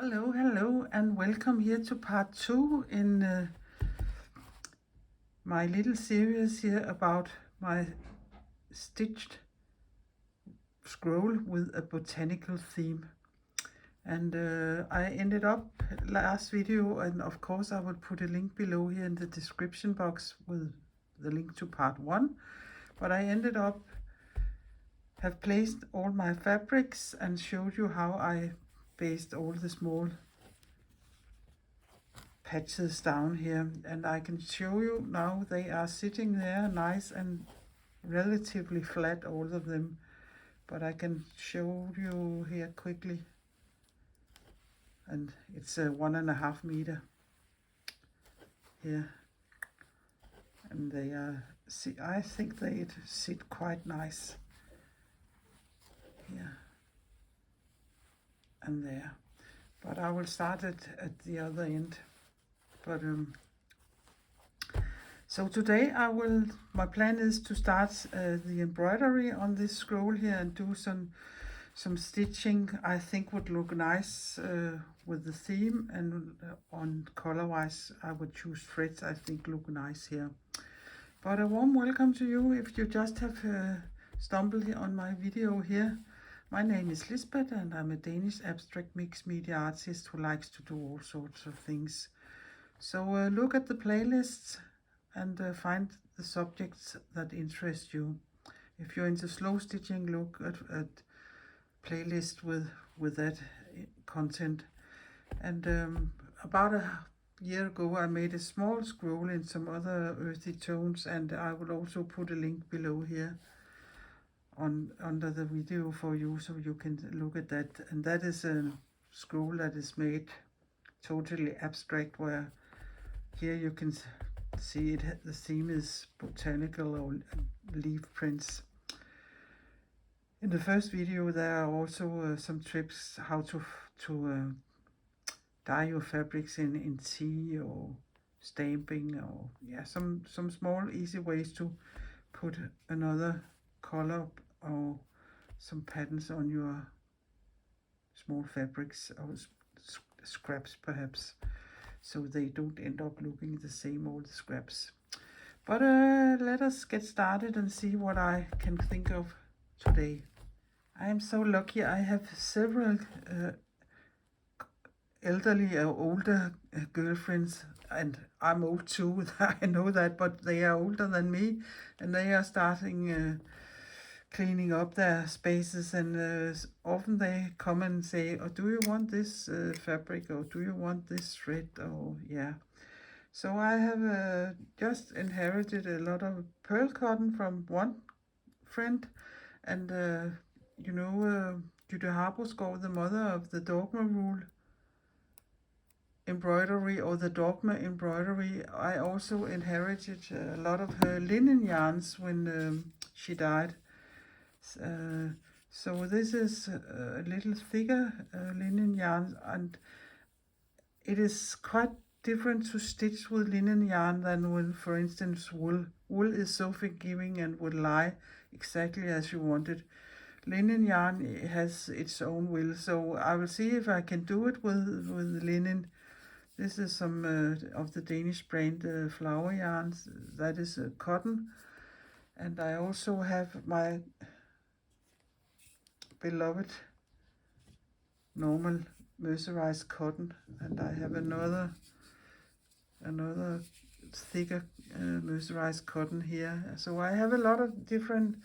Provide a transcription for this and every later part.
Hello, and welcome here to part 2 in my little series here about my stitched scroll with a botanical theme. And I ended up last video, and of course I will put a link below here in the description box with the link to part 1. But I ended up have placed all my fabrics and showed you how I based all the small patches down here, and I can show you now they are sitting there nice and relatively flat, all of them, but I can show you here quickly. And it's a 1.5 meter here, and they are, see, I think they sit quite nice here and there, but I will start it at the other end. But so today my plan is to start the embroidery on this scroll here and do some stitching I think would look nice with the theme, and on color wise I would choose threads I think look nice here. But a warm welcome to you if you just have stumbled on my video here. My name is Lisbeth and I'm a Danish abstract mixed media artist who likes to do all sorts of things. So look at the playlists and find the subjects that interest you. If you're into slow stitching, look at playlist with that content. And about a year ago I made a small scroll in some other earthy tones, and I will also put a link below here under the video for you so you can look at that. And that is a scroll that is made totally abstract, where here you can see it. The theme is botanical or leaf prints. In the first video there are also some tips how to dye your fabrics in tea or stamping, or some small easy ways to put another color or some patterns on your small fabrics or scraps perhaps, so they don't end up looking the same, all the scraps. But let us get started and see what I can think of today. I am so lucky I have several elderly or older girlfriends, and I'm old too, I know that, but they are older than me, and they are starting cleaning up their spaces, and often they come and say, oh, do you want this fabric, or do you want this thread, or so I have just inherited a lot of pearl cotton from one friend, and you know, Jytte Harborsgaard, the mother of the dogma rule embroidery, or the dogma embroidery, I also inherited a lot of her linen yarns when she died. So this is a little thicker linen yarn, and it is quite different to stitch with linen yarn than with, for instance, wool. Wool is so forgiving and will lie exactly as you want it. Linen yarn has its own will, so I will see if I can do it with linen. This is some of the Danish brand flower yarns. That is cotton. And I also have my beloved normal mercerized cotton, and I have another thicker mercerized cotton here. So I have a lot of different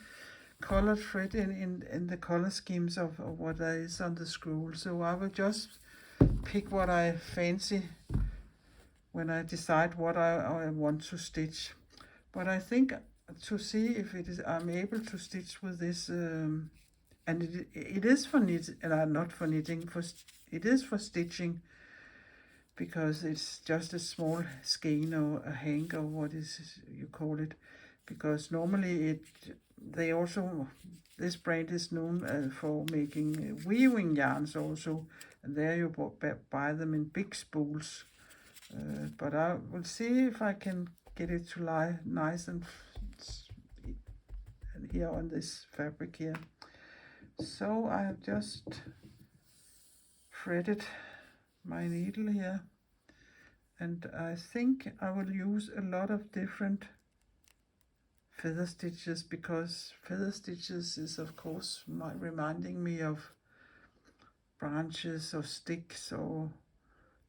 color thread in the color schemes of what there is on the scroll. So I will just pick what I fancy when I decide what I want to stitch. But I think to see if I'm able to stitch with this, and it is for knitting, and not for knitting, it is for stitching, because it's just a small skein or a hank or what is you call it, because normally this brand is known for making weaving yarns also, and there you buy them in big spools. But I will see if I can get it to lie nice and here on this fabric here. So I have just threaded my needle here, and I think I will use a lot of different feather stitches, because feather stitches is of course reminding me of branches or sticks, or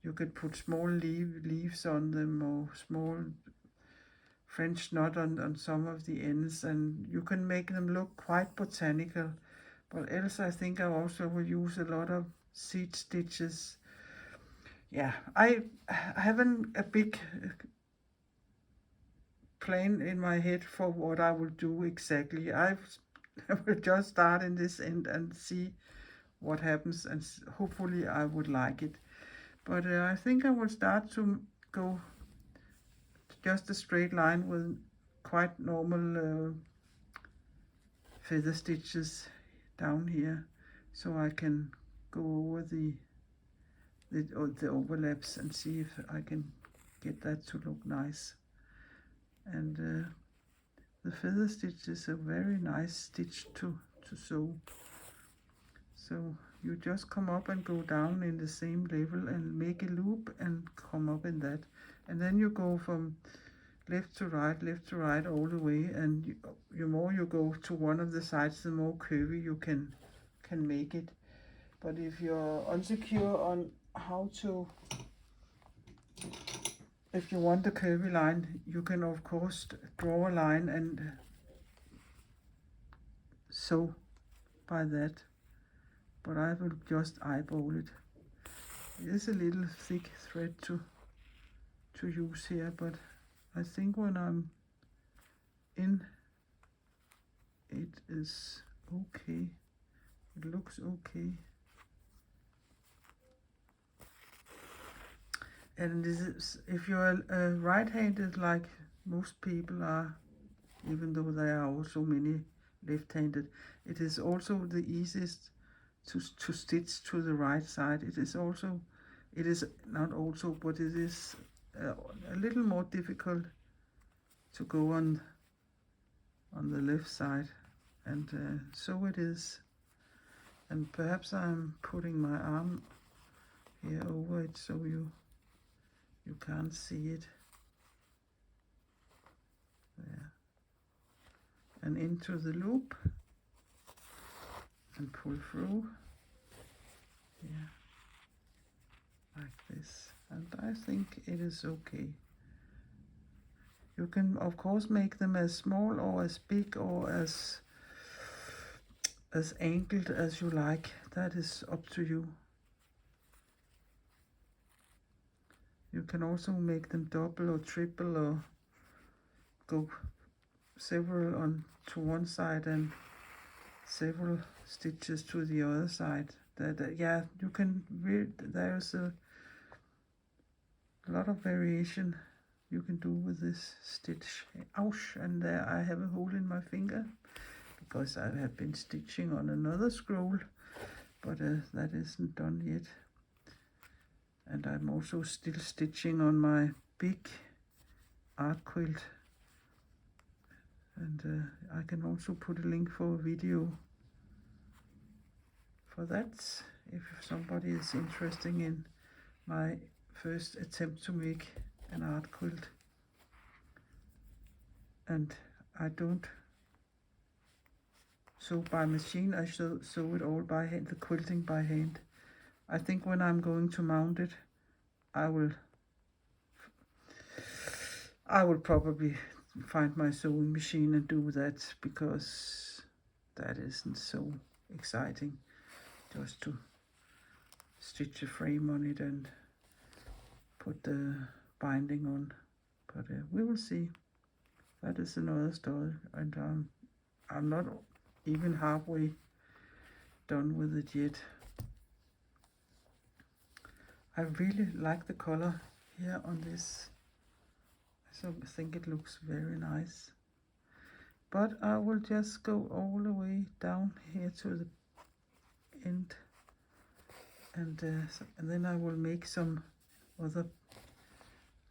you could put small leaves on them, or small French knot on some of the ends, and you can make them look quite botanical. But else I think I also will use a lot of seed stitches. Yeah, I haven't a big plan in my head for what I will do exactly. I will just start in this end and see what happens, and hopefully I would like it. But I think I will start to go just a straight line with quite normal feather stitches down here, so I can go over the overlaps and see if I can get that to look nice. And the feather stitch is a very nice stitch to sew. So you just come up and go down in the same level and make a loop and come up in that, and then you go from left to right all the way, and the more you go to one of the sides, the more curvy you can make it. But if you're unsecure on how to, if you want a curvy line, you can of course draw a line and sew by that, but I will just eyeball it. It is a little thick thread to use here, but I think when I'm in, it is okay. It looks okay. And this is, if you're right-handed like most people are, even though there are also many left-handed, it is also the easiest to stitch to the right side. It is not also, but it is a little more difficult to go on the left side, and so it is. And perhaps I'm putting my arm here over it so you can't see it. There. And into the loop and pull through. Yeah, like this. And I think it is okay. You can of course make them as small or as big or as angled as you like. That is up to you. You can also make them double or triple, or go several on to one side and several stitches to the other side. Yeah, you can there's a lot of variation you can do with this stitch. Ouch, and there I have a hole in my finger because I have been stitching on another scroll, but that isn't done yet. And I'm also still stitching on my big art quilt, and I can also put a link for a video for that if somebody is interested in my first attempt to make an art quilt. And I don't sew by machine, I sew it all by hand, the quilting by hand. I think when I'm going to mount it, I will probably find my sewing machine and do that, because that isn't so exciting, just to stitch a frame on it and put the binding on. But we will see. That is another story, and I'm not even halfway done with it yet. I really like the color here on this, so I think it looks very nice. But I will just go all the way down here to the end, and then I will make some other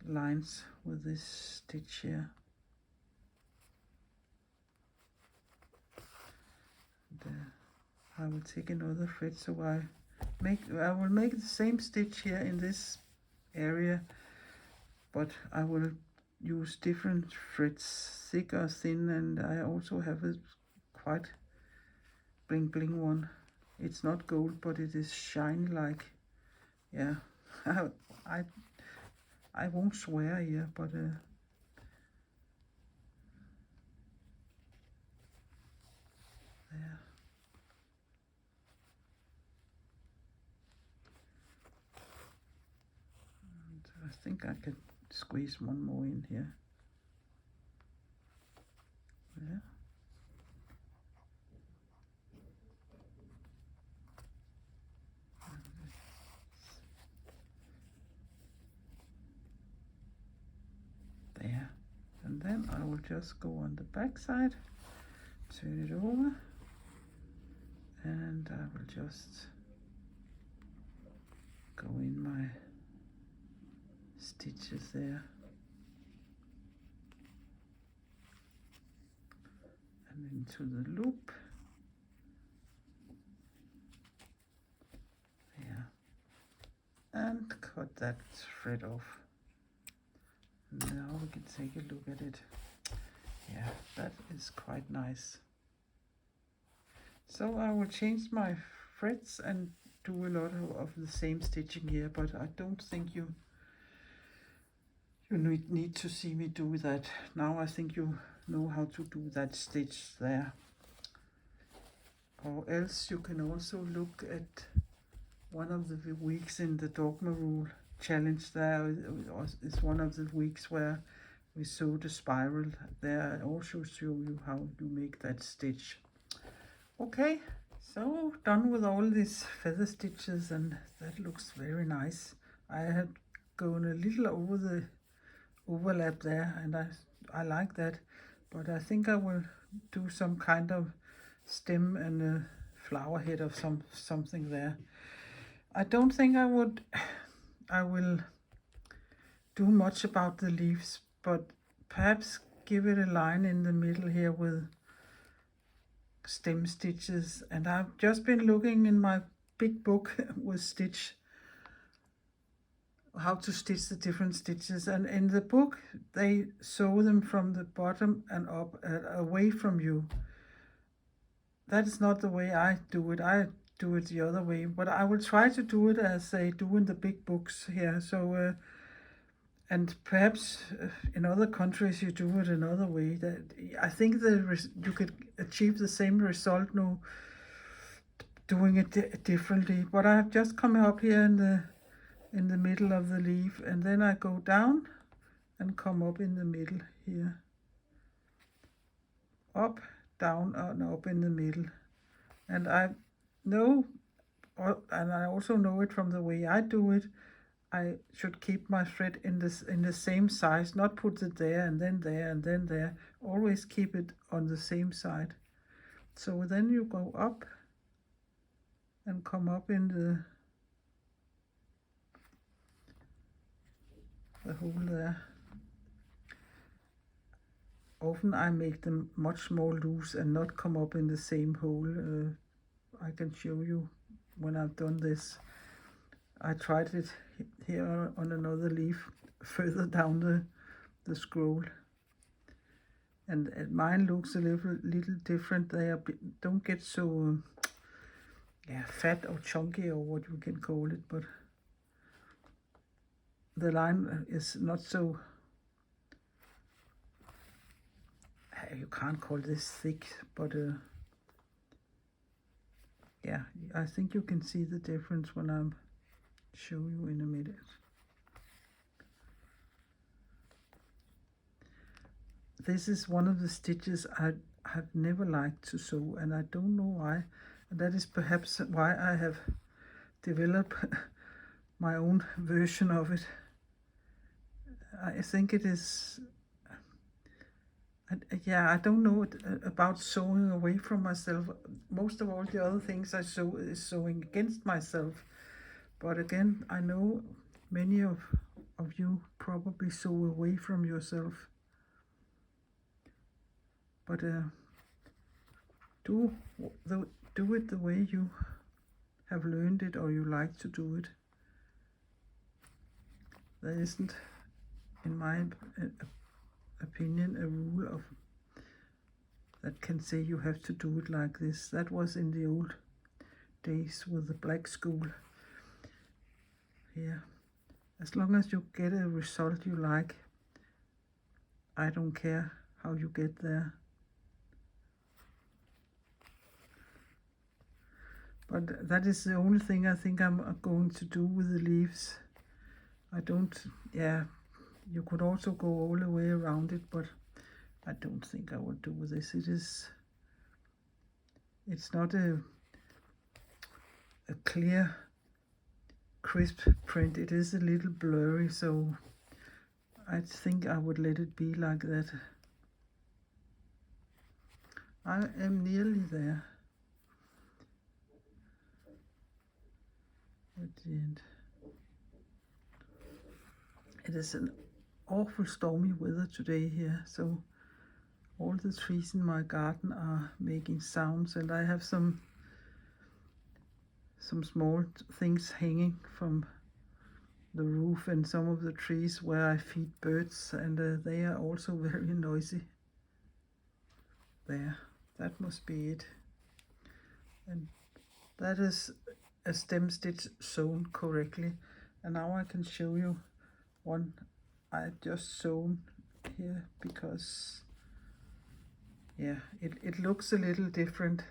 lines with this stitch here. And, I will take another thread so I I will make the same stitch here in this area, but I will use different threads, thick or thin, and I also have a quite bling bling one. It's not gold, but it is shiny like, yeah. I I won't swear here, but there. And I think I can squeeze one more in here. Yeah. There. And then I will just go on the back side, turn it over, and I will just go in my stitches there. And into the loop. There. And cut that thread off. Now we can take a look at it. Yeah, that is quite nice. So I will change my threads and do a lot of the same stitching here, but I don't think you need to see me do that. Now I think you know how to do that stitch there. Or else you can also look at one of the weeks in the Dogma Rule challenge. There is one of the weeks where we sew the spiral. There I also show you how you make that stitch. Okay, so done with all these feather stitches, and that looks very nice. I had gone a little over the overlap there, and I like that, but I think I will do some kind of stem and a flower head of something there. I don't think I will do much about the leaves, but perhaps give it a line in the middle here with stem stitches. And I've just been looking in my big book with how to stitch the different stitches, and in the book they sew them from the bottom and up, away from you. That is not the way I do it. I do it the other way, but I will try to do it as they do in the big books here. So and perhaps in other countries you do it another way. That I think you could achieve the same result no doing it differently. But I have just come up here in the middle of the leaf, and then I go down and come up in the middle here, up, down, and up in the middle. And I know, and I also know it from the way I do it, I should keep my thread in the same size, not put it there and then there and then there. Always keep it on the same side. So then you go up and come up in the hole there. Often I make them much more loose and not come up in the same hole. I can show you when I've done this. I tried it here on another leaf further down the scroll, and mine looks a little different. They don't get so fat or chunky or what you can call it, but the line is not so, you can't call this thick, but yeah, I think you can see the difference when I'm show you in a minute. This is one of the stitches I have never liked to sew, and I don't know why. And that is perhaps why I have developed my own version of it. I think it is, I don't know about sewing away from myself. Most of all the other things I sew is sewing against myself. But again, I know many of you probably sew away from yourself. But do it the way you have learned it or you like to do it. There isn't, in my opinion, a rule of that can say you have to do it like this. That was in the old days with the black school. Here, as long as you get a result you like, I don't care how you get there. But that is the only thing I think I'm going to do with the leaves. I don't, yeah, you could also go all the way around it, but I don't think I will do this. It's not a clear, crisp print. It is a little blurry, so I think I would let it be like that. I am nearly there at the end. It is an awful stormy weather today here, so all the trees in my garden are making sounds, and I have some small things hanging from the roof and some of the trees where I feed birds, and they are also very noisy. There, that must be it. And that is a stem stitch sewn correctly. And now I can show you one I just sewn here, because yeah, it looks a little different,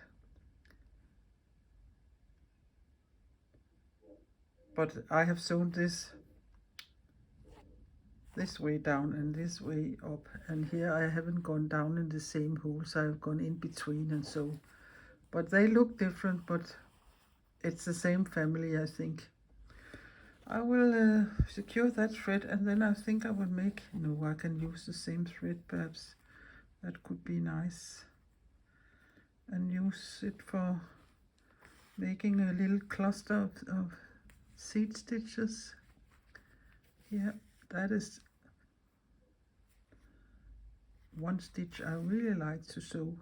but I have sewn this way down and this way up, and here I haven't gone down in the same holes. I've gone in between, and so, but they look different, but it's the same family, I think. I will secure that thread, and then I think I will make, no, I can use the same thread perhaps. That could be nice, and use it for making a little cluster of seed stitches. Here, that is one stitch I really like to sew,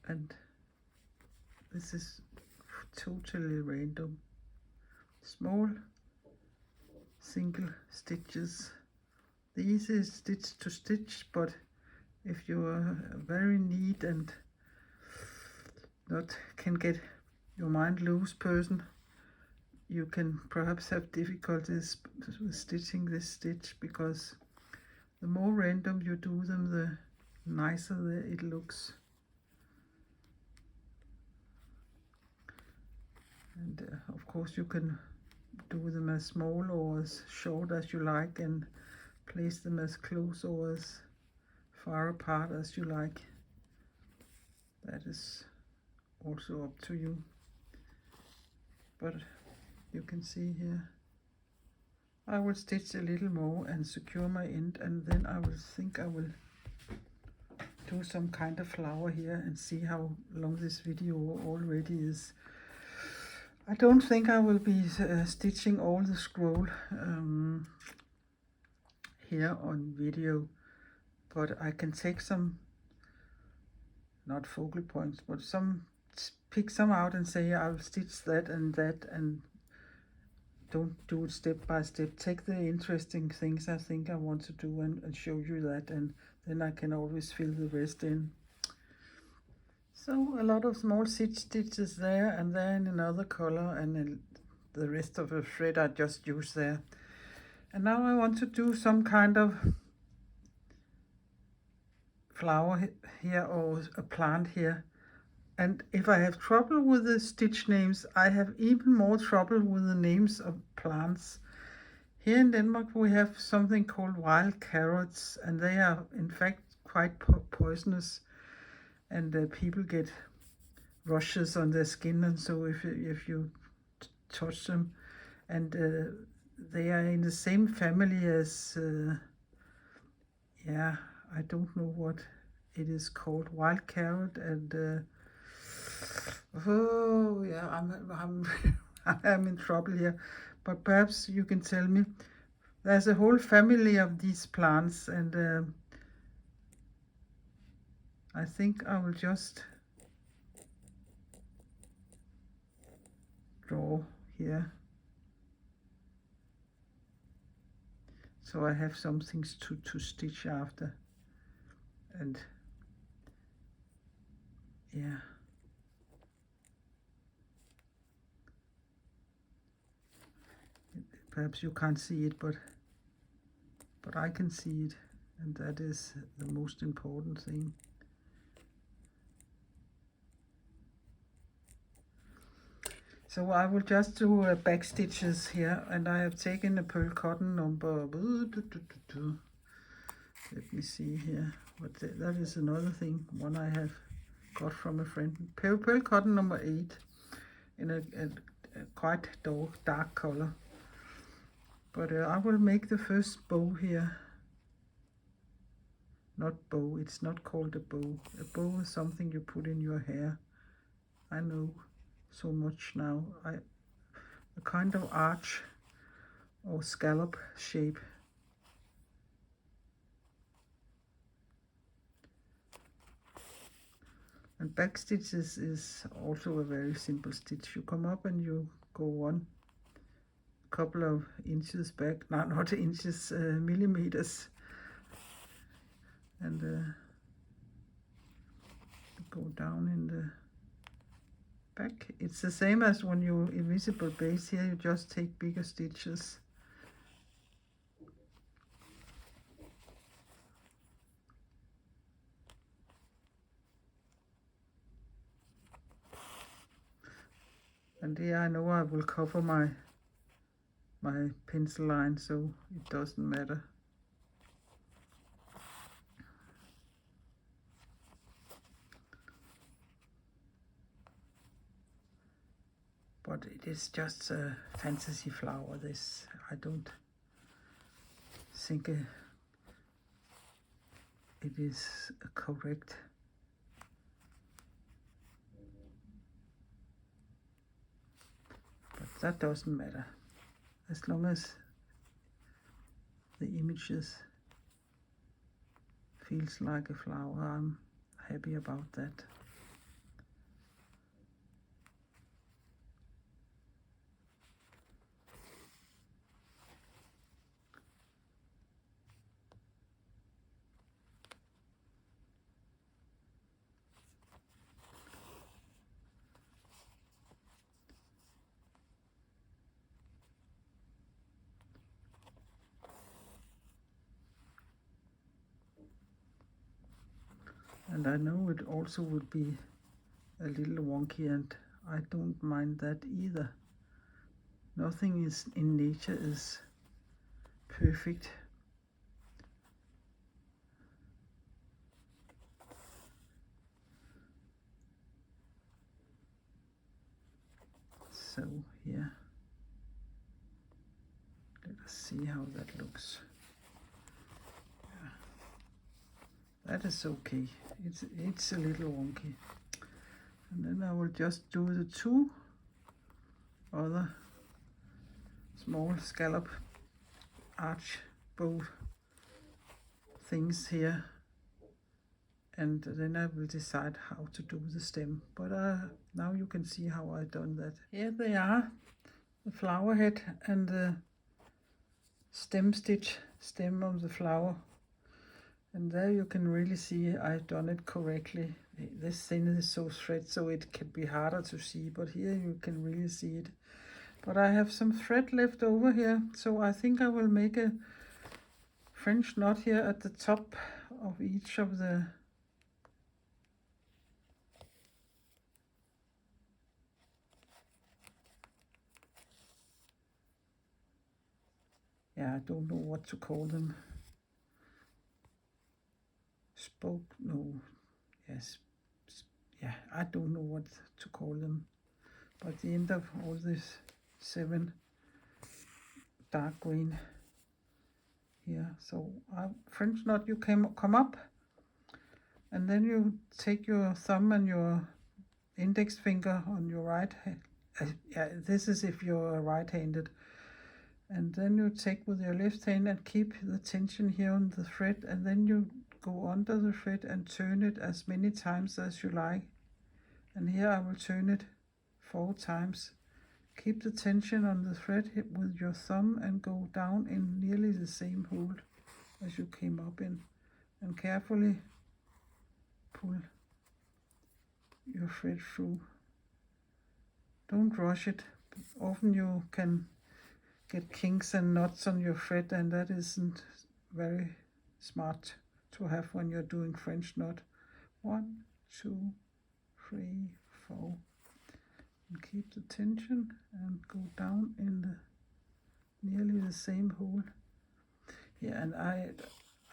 and this is totally random. Small single stitches. The easiest stitch to stitch, but if you are very neat and not can get your mind loose person, you can perhaps have difficulties with stitching this stitch, because the more random you do them, the nicer it looks. And of course you can do them as small or as short as you like, and place them as close or as far apart as you like. That is also up to you. But you can see here, I will stitch a little more and secure my end, and then I will do some kind of flower here and see how long this video already is. I don't think I will be stitching all the scroll here on video, but I can take some, not focal points, but pick some out and say I'll stitch that, and don't do it step by step. Take the interesting things I think I want to do and show you that, and then I can always fill the rest in. So a lot of small stitches there, and then another color, and then the rest of the thread I just use there. And now I want to do some kind of flower here or a plant here. And if I have trouble with the stitch names, I have even more trouble with the names of plants. Here in Denmark we have something called wild carrots, and they are in fact quite poisonous, and people get rushes on their skin, and so if you touch them, and they are in the same family as yeah, I don't know what it is called, wild carrot, and oh yeah, I'm I'm in trouble here, but perhaps you can tell me. There's a whole family of these plants, and I think I will just draw here, so I have some things to stitch after. And yeah, perhaps you can't see it, but I can see it, and that is the most important thing. So I will just do back stitches here, and I have taken a pearl cotton number. Let me see here. That is another thing. One I have got from a friend. Pearl cotton number 8 in a quite dark color. But I will make the first bow here. Not bow. It's not called a bow. A bow is something you put in your hair. I know so much now. A kind of arch or scallop shape. And back stitches is also a very simple stitch. You come up and you go one couple of inches back, no, not inches, millimeters, and go down in the back. It's the same as when you invisible base here, you just take bigger stitches. And here I know I will cover my pencil line, so it doesn't matter. But it is just a fantasy flower, this. I don't think it is correct. But that doesn't matter. As long as the images feels like a flower, I'm happy about that. And I know it also would be a little wonky, and I don't mind that either. Nothing is in nature is perfect. So here, let us see how that looks. Yeah. That is okay. It's a little wonky. And then I will just do the 2 other small scallop arch bow things here, and then I will decide how to do the stem. But now you can see how I've done that. Here they are, the flower head and the stem of the flower. And there you can really see I've done it correctly. This thing is so thread, so it can be harder to see, but here you can really see it. But I have some thread left over here, so I think I will make a French knot here at the top of each of the I don't know what to call them. I don't know what to call them. But the end of all this 7 dark green here. So French knot, you come up, and then you take your thumb and your index finger on your right hand. This is if you're right-handed. And then you take with your left hand and keep the tension here on the thread, and then you go under the thread and turn it as many times as you like. And here I will turn it 4 times, Keep the tension on the thread with your thumb and go down in nearly the same hole as you came up in, and carefully pull your thread through. Don't rush it. Often you can get kinks and knots on your thread, and that isn't very smart to have when you're doing French knot. 1, 2, 3, 4. And keep the tension and go down in the nearly the same hole. Yeah,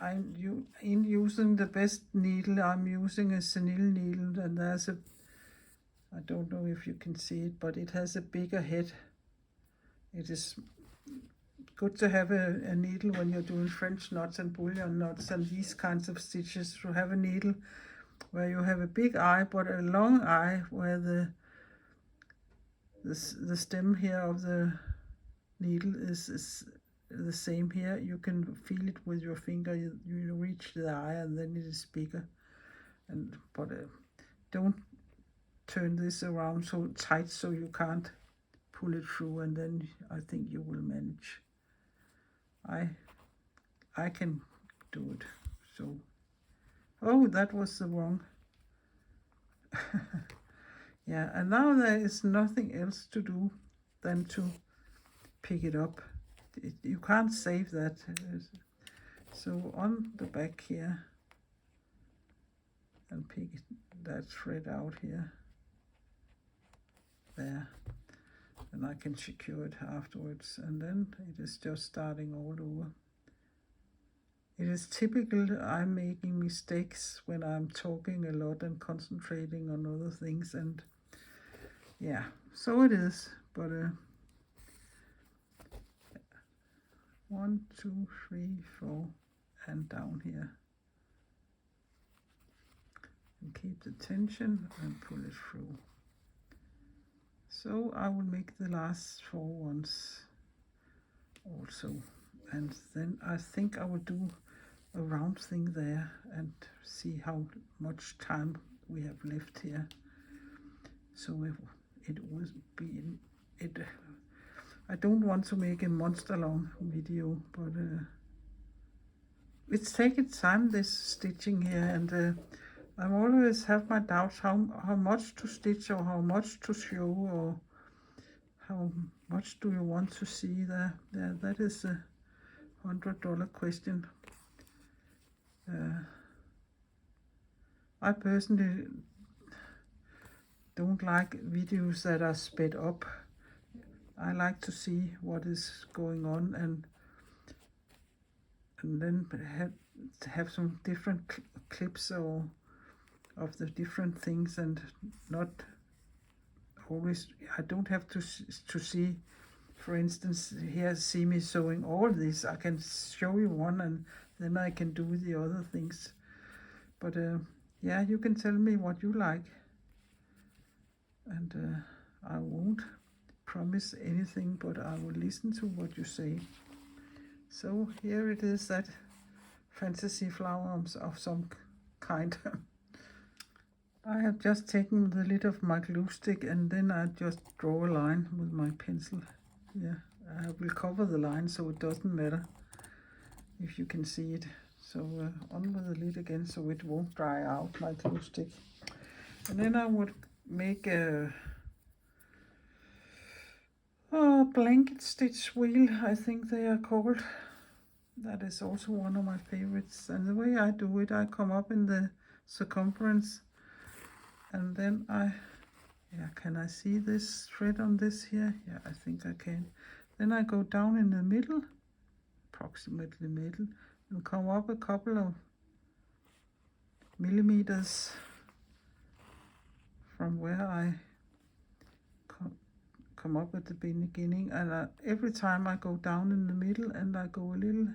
and in using the best needle, I'm using a chenille needle, and there's a, I don't know if you can see it, but it has a bigger head. It is good to have a needle when you're doing French knots and bullion knots and these kinds of stitches, to have a needle where you have a big eye but a long eye, where the stem here of the needle is the same here. You can feel it with your finger. You reach the eye and then it is bigger. But don't turn this around so tight so you can't pull it through, and then I think you will manage. I can do it. So, oh, that was the wrong. Yeah, and now there is nothing else to do than to pick it up. You can't save that. So on the back here, and pick that thread out here, there, and I can secure it afterwards, and then it is just starting all over. It is typical I'm making mistakes when I'm talking a lot and concentrating on other things, and yeah, so it is. But 1, 2, 3, 4, and down here, and keep the tension and pull it through. So I will make the last 4 ones also, and then I think I will do a round thing there and see how much time we have left here. So it will be it. I don't want to make a monster long video, but it's taking time, this stitching here, and I always have my doubts how much to stitch or how much to show, or how much do you want to see there. Yeah, that is a $100 question. I personally don't like videos that are sped up. I like to see what is going on, and then have some different clips or of the different things, and not always. I don't have to see, for instance, here, see me sewing all this. I can show you one, and then I can do the other things. But yeah, you can tell me what you like, and I won't promise anything, but I will listen to what you say. So here it is, that fantasy flower of some kind. I have just taken the lid of my glue stick, and then I just draw a line with my pencil. Yeah, I will cover the line so it doesn't matter if you can see it. So on with the lid again so it won't dry out, my glue stick. And then I would make a blanket stitch wheel, I think they are called. That is also one of my favorites. And the way I do it, I come up in the circumference, and then can I see this thread on this here? Yeah, I think I can. Then I go down in the middle, approximately middle, and come up a couple of millimeters from where I come up at the beginning, and every time I go down in the middle, and I go a little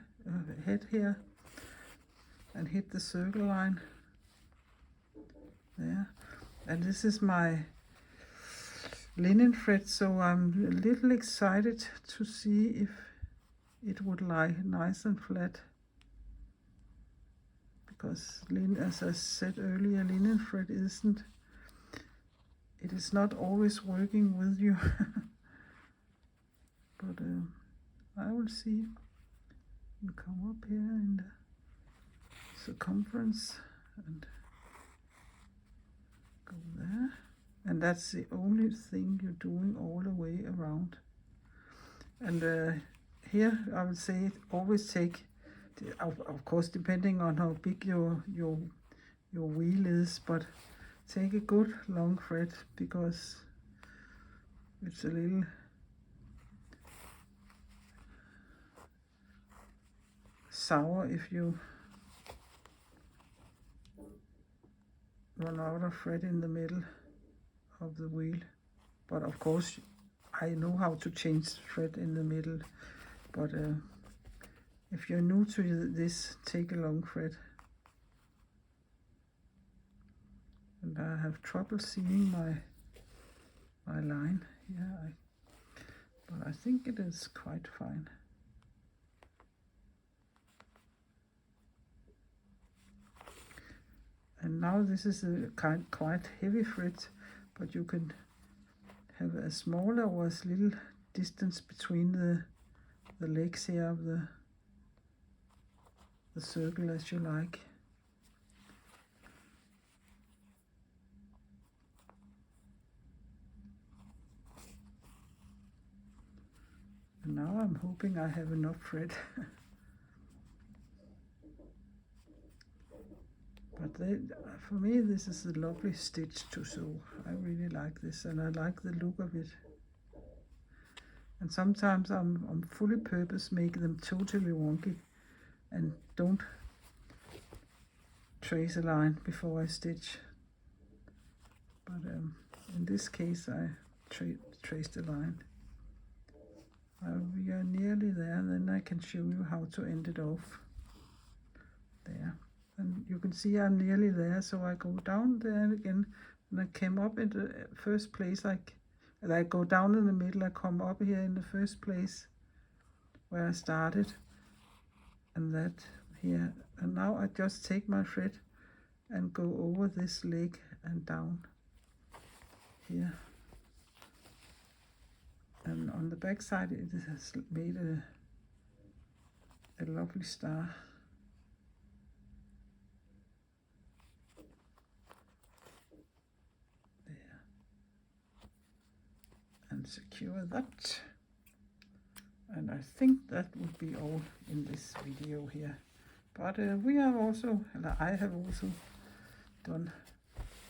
ahead here and hit the circle line there. And this is my linen thread, so I'm a little excited to see if it would lie nice and flat, because as I said earlier, linen thread it is not always working with you. but I will see. We'll come up here in the circumference and go there, and that's the only thing you're doing all the way around. And here I would say always take, of course depending on how big your wheel is, but take a good long thread, because it's a little sour if you run out of thread in the middle of the wheel. But of course I know how to change thread in the middle, but if you're new to this, take a long thread. And I have trouble seeing my line here, but I think it is quite fine. And now this is a quite heavy thread, but you can have a smaller or as little distance between the legs here of the circle as you like. And now I'm hoping I have enough thread. But for me this is a lovely stitch to sew. I really like this, and I like the look of it. And sometimes I'm fully purpose make them totally wonky and don't trace a line before I stitch. But in this case I traced a line. We are nearly there, then I can show you how to end it off. There. And you can see I'm nearly there, so I go down there again, and I came up in the first place, and I go down in the middle, I come up here in the first place where I started, and that here, and now I just take my thread and go over this leg and down here. And on the back side it has made a lovely star. And secure that, and I think that would be all in this video here. But we have also, and I have also done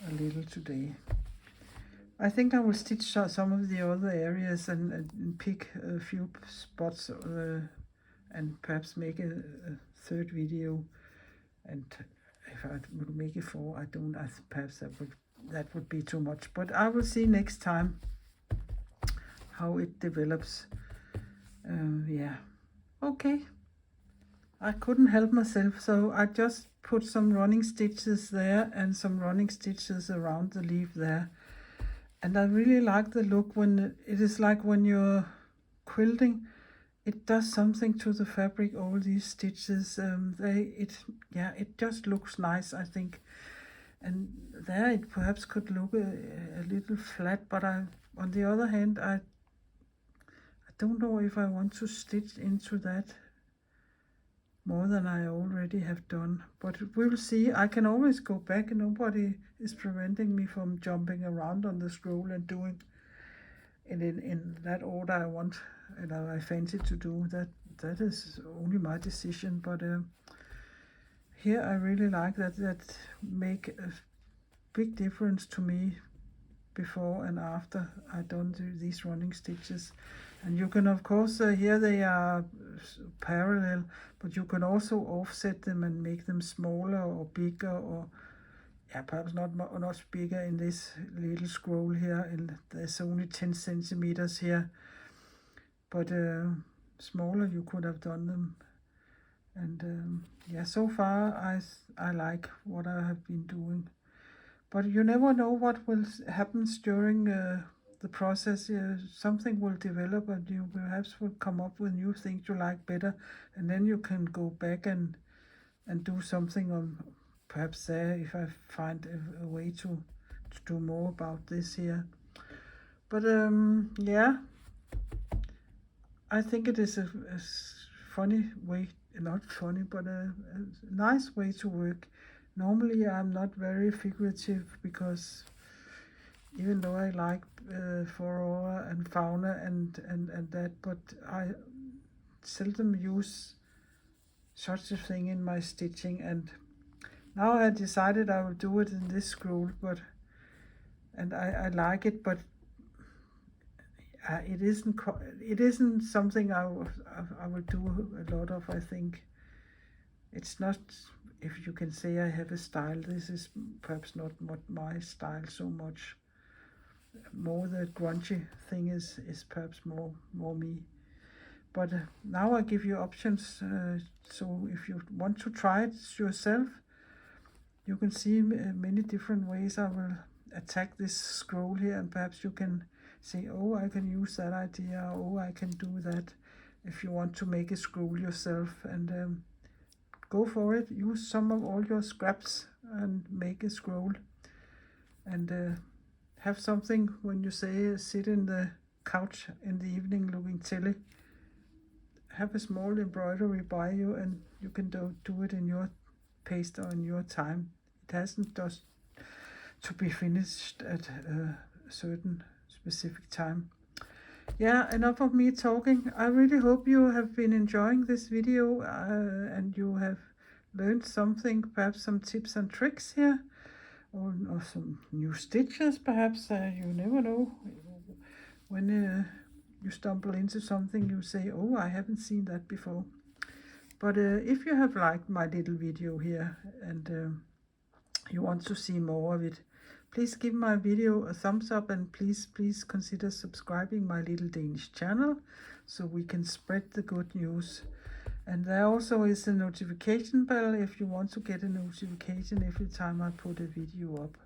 a little today. I think I will stitch some of the other areas and pick a few spots and perhaps make a third video. And if I would make it 4, perhaps that would be too much. But I will see next time how it develops. Yeah, okay. I couldn't help myself, so I just put some running stitches there and some running stitches around the leaf there. And I really like the look when it is like when you're quilting, it does something to the fabric, all these stitches. It just looks nice, I think. And there it perhaps could look a little flat, but on the other hand, I don't know if I want to stitch into that more than I already have done, but we'll see. I can always go back, and nobody is preventing me from jumping around on the scroll and doing it in that order I want, and I fancy to do. That is only my decision, but here I really like that make a big difference to me before and after I done these running stitches. And you can, of course, here they are parallel, but you can also offset them and make them smaller or bigger, or perhaps not bigger in this little scroll here. And there's only 10 centimeters here, but smaller you could have done them. And so far I like what I have been doing. But you never know what will happen during the process. Something will develop, and you perhaps will come up with new things you like better, and then you can go back and do something on perhaps there, if I find a way to do more about this here. But I think it is a funny way, not funny, but a nice way to work. Normally, I'm not very figurative because even though I like flora and fauna and that, but I seldom use such a thing in my stitching. And now I decided I will do it in this scroll, but and I like it, but it isn't something I will do a lot of. I think it's not, if you can say I have a style, this is perhaps not my style so much. More the grungy thing is perhaps more me. But now I give you options, so if you want to try it yourself, you can see many different ways I will attack this scroll here, and perhaps you can say, oh, I can use that idea, oh, I can do that, if you want to make a scroll yourself. And go for it, use some of all your scraps and make a scroll. And have something when you say sit in the couch in the evening looking telly. Have a small embroidery by you, and you can do it in your pace or in your time. It hasn't just to be finished at a certain specific time. Yeah, enough of me talking. I really hope you have been enjoying this video and you have learned something, perhaps some tips and tricks here, or some new stitches perhaps. You never know. When you stumble into something, you say, oh, I haven't seen that before. But if you have liked my little video here and you want to see more of it, please give my video a thumbs up, and please consider subscribing my little Danish channel so we can spread the good news. And there also is a notification bell if you want to get a notification every time I put a video up.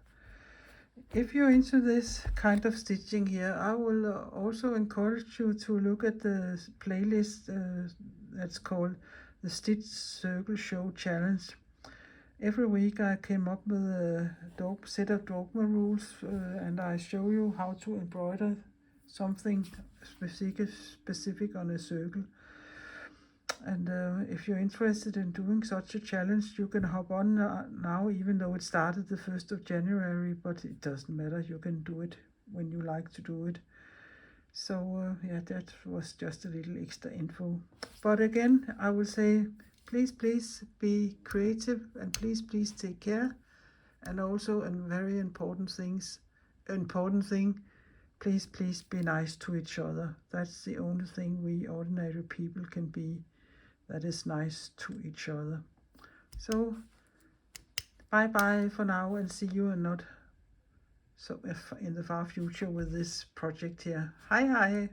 If you're into this kind of stitching here, I will also encourage you to look at the playlist that's called the Stitch Circle Show Challenge. Every week I came up with a set of dogma rules and I show you how to embroider something specific on a circle. And if you're interested in doing such a challenge, you can hop on now, even though it started the 1st of January, but it doesn't matter. You can do it when you like to do it. So yeah, that was just a little extra info. But again, I will say, please be creative, and please take care. And also a very important thing, please be nice to each other. That's the only thing we ordinary people can be, that is nice to each other. So bye bye for now, and see you in not so in the far future with this project here. Hi.